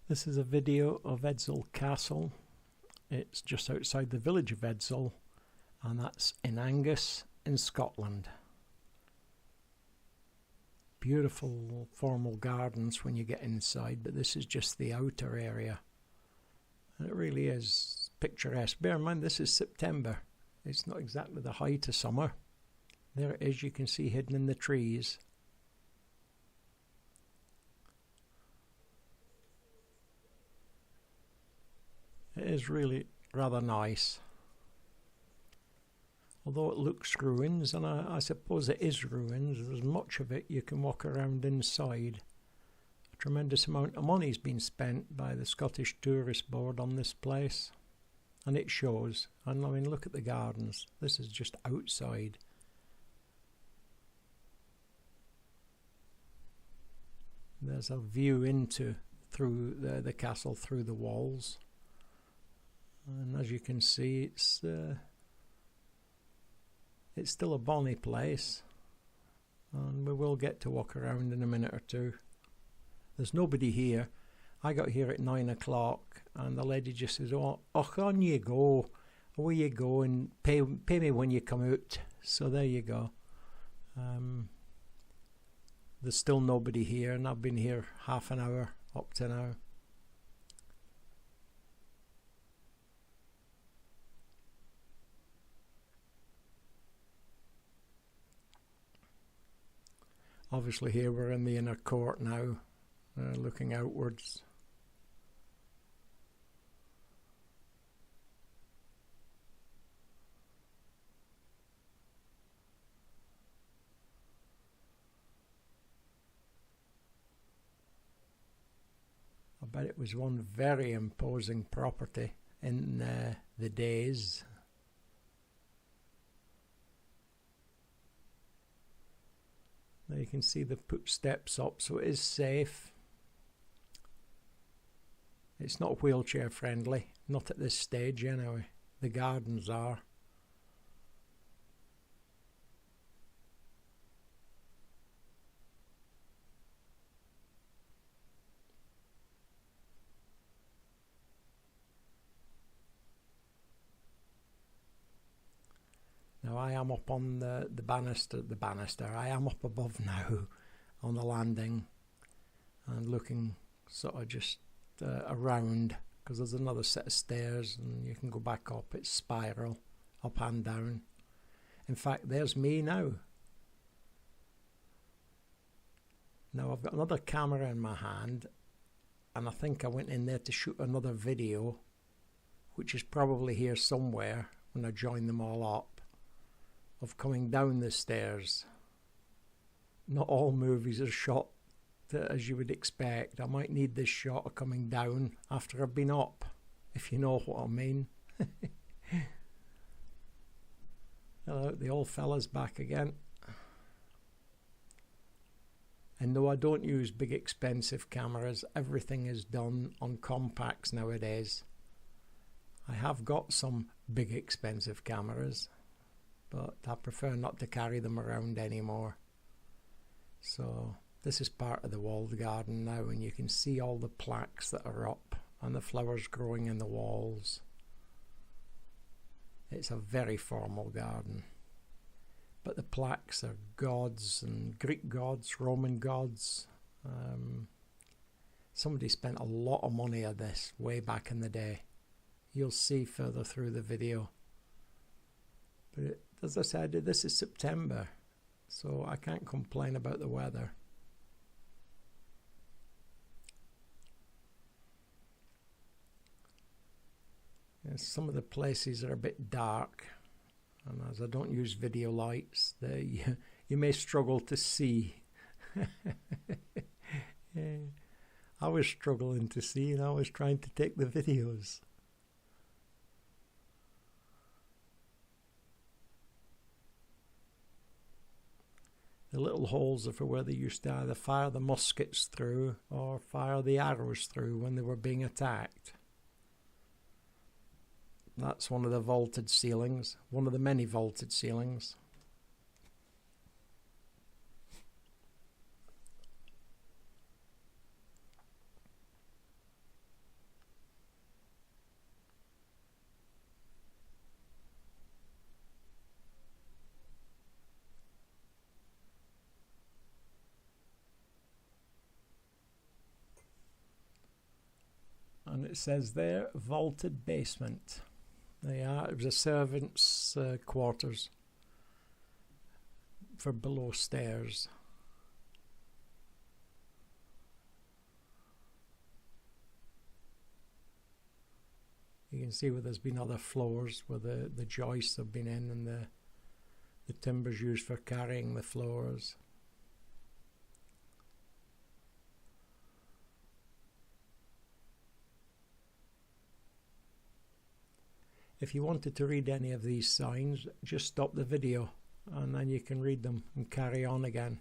This is a video of Edzell Castle. It's just outside the village of Edzell, and that's in Angus in Scotland. Beautiful formal gardens when you get inside, but this is just the outer area. And it really is picturesque. Bear in mind this is September. It's not exactly the height of summer. There it is, you can see hidden in the trees. It is really rather nice, although it looks ruins, and I suppose it is ruins. There's much of it you can walk around inside. A tremendous amount of money's been spent by the Scottish Tourist Board on this place, and it shows. And I mean, look at the gardens. This is just outside. There's a view through the castle, through the walls. And as you can see, it's still a bonny place, and we will get to walk around in a minute or two. There's nobody here. I got here at 9 o'clock, and the lady just says, "Oh, on you go, away you go, and pay me when you come out." So there you go. There's still nobody here, and I've been here half an hour up to now. Obviously here we're in the inner court now, looking outwards. I bet it was one very imposing property in the days. Now you can see they've put steps up, so it is safe. It's not wheelchair friendly, not at this stage anyway. The gardens are. Now I am up on the banister. I am up above now on the landing and looking sort of just around, because there's another set of stairs and you can go back up. It's spiral, up and down. In fact, there's me now. Now I've got another camera in my hand, and I think I went in there to shoot another video, which is probably here somewhere when I join them all up, of coming down the stairs. Not all movies are shot as you would expect. I might need this shot of coming down after I've been up, if you know what I mean. Hello, the old fella's back again. And though I don't use big expensive cameras, everything is done on compacts nowadays. I have got some big expensive cameras, but I prefer not to carry them around anymore. So this is part of the walled garden now, and you can see all the plaques that are up and the flowers growing in the walls. It's a very formal garden, but the plaques are gods, and Greek gods, Roman gods. Somebody spent a lot of money on this way back in the day. You'll see further through the video. But as I said, this is September, so I can't complain about the weather. And some of the places are a bit dark, and as I don't use video lights, you may struggle to see. Yeah. I was struggling to see, and I was trying to take the videos. The little holes are for where they used to either fire the muskets through or fire the arrows through when they were being attacked. That's one of the vaulted ceilings, one of the many vaulted ceilings. And it says there, vaulted basement. They are. It was a servant's quarters for below stairs. You can see where there's been other floors where the joists have been in, and the timbers used for carrying the floors. If you wanted to read any of these signs, just stop the video and then you can read them and carry on again.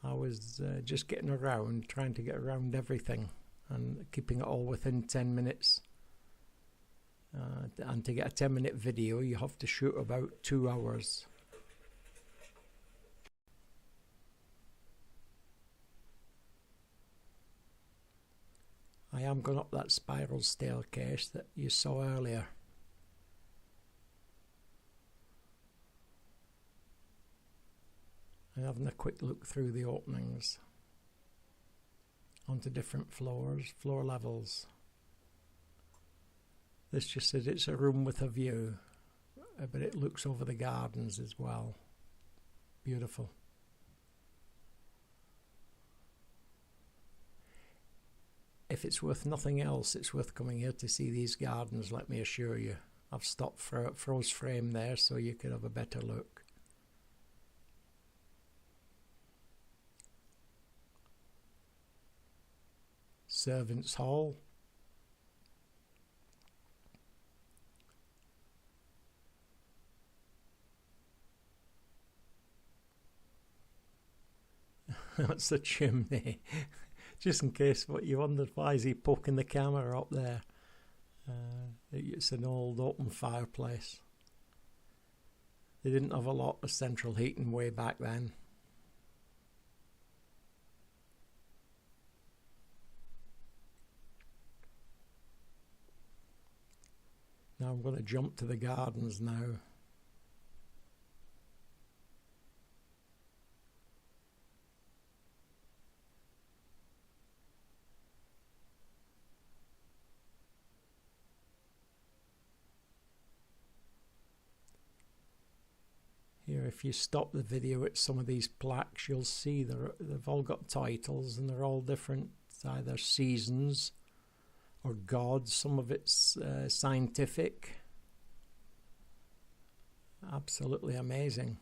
I was just getting around, trying to get around everything and keeping it all within 10 minutes. And to get a 10-minute video, you have to shoot about 2 hours. I am going up that spiral staircase that you saw earlier. And having a quick look through the openings onto different floors, floor levels. This just says it's a room with a view, but it looks over the gardens as well. Beautiful. If it's worth nothing else, it's worth coming here to see these gardens, let me assure you. I've stopped for a froze frame there so you could have a better look. Servants' hall. That's the chimney. Just in case what you wondered, why is he poking the camera up there? It's an old open fireplace. They didn't have a lot of central heating way back then. Now I'm going to jump to the gardens now. Here, if you stop the video at some of these plaques, you'll see they've all got titles and they're all different, either seasons or gods. Some of it's scientific. Absolutely amazing.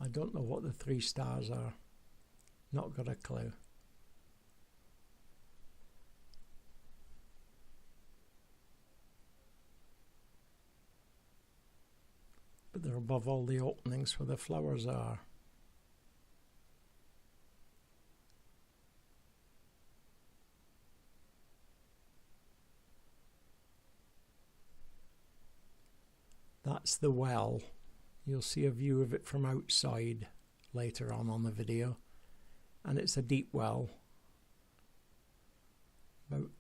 I don't know what the 3 stars are. Not got a clue. But they're above all the openings where the flowers are. That's the well. You'll see a view of it from outside later on the video, and it's a deep well, about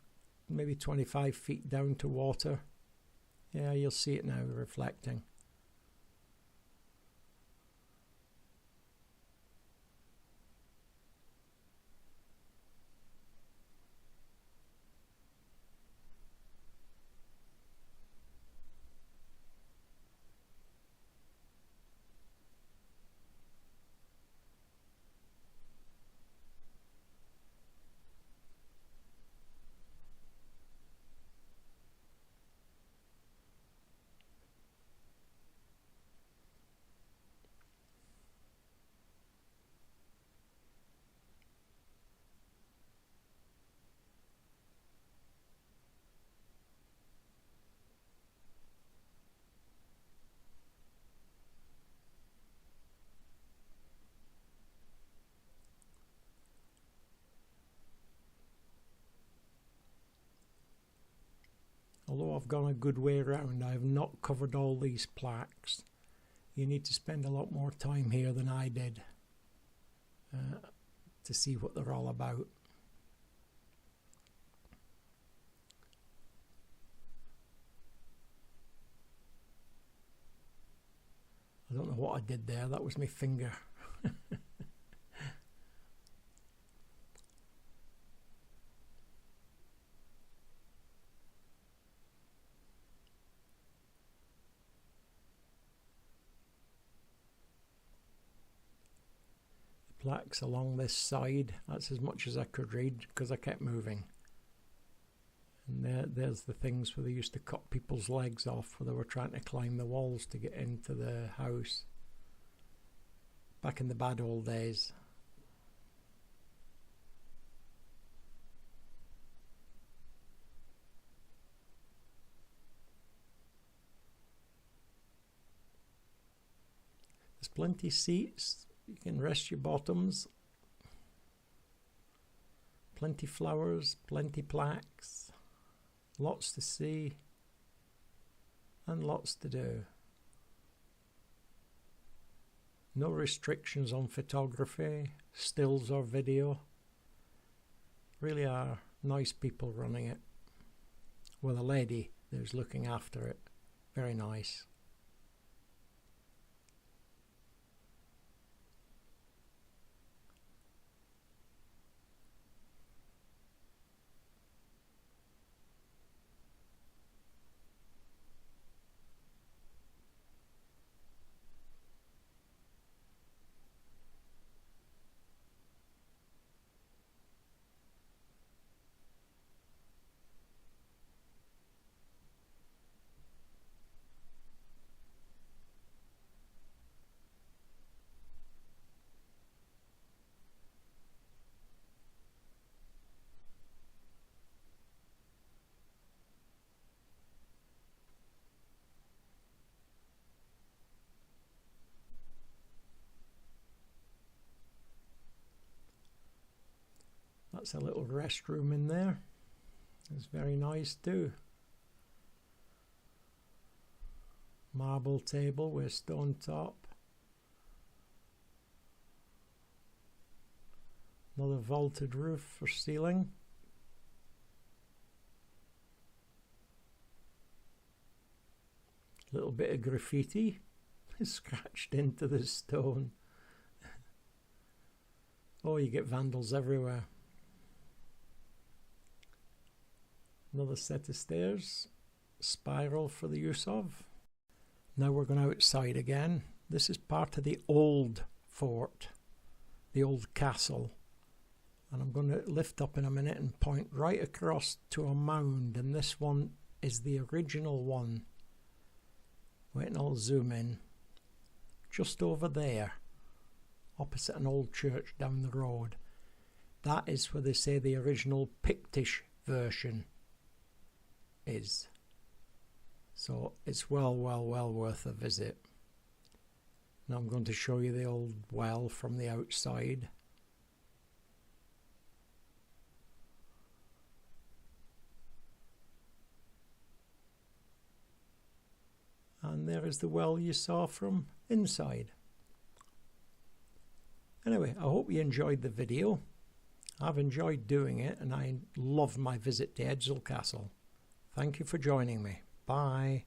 maybe 25 feet down to water. Yeah, you'll see it now reflecting. I've gone a good way around. I have not covered all these plaques. You need to spend a lot more time here than I did to see what they're all about. I don't know what I did there. That was my finger. Plaques along this side, that's as much as I could read because I kept moving. And there's the things where they used to cut people's legs off where they were trying to climb the walls to get into the house back in the bad old days. There's plenty of seats. You can rest your bottoms. Plenty flowers, plenty plaques, lots to see and lots to do. No restrictions on photography, stills or video. Really are nice people running it. Well, the lady who's looking after it, very nice. That's a little restroom in there. It's very nice too. Marble table with stone top. Another vaulted roof for ceiling. Little bit of graffiti scratched into the stone. Oh, you get vandals everywhere. Another set of stairs, spiral for the use of. Now we're going outside again. This is part of the old fort, the old castle. And I'm going to lift up in a minute and point right across to a mound. And this one is the original one. Wait and I'll zoom in. Just over there, opposite an old church down the road. That is where they say the original Pictish version is. So it's well worth a visit. Now I'm going to show you the old well from the outside. And there is the well you saw from inside. Anyway, I hope you enjoyed the video. I've enjoyed doing it and I love my visit to Edzell Castle. Thank you for joining me. Bye.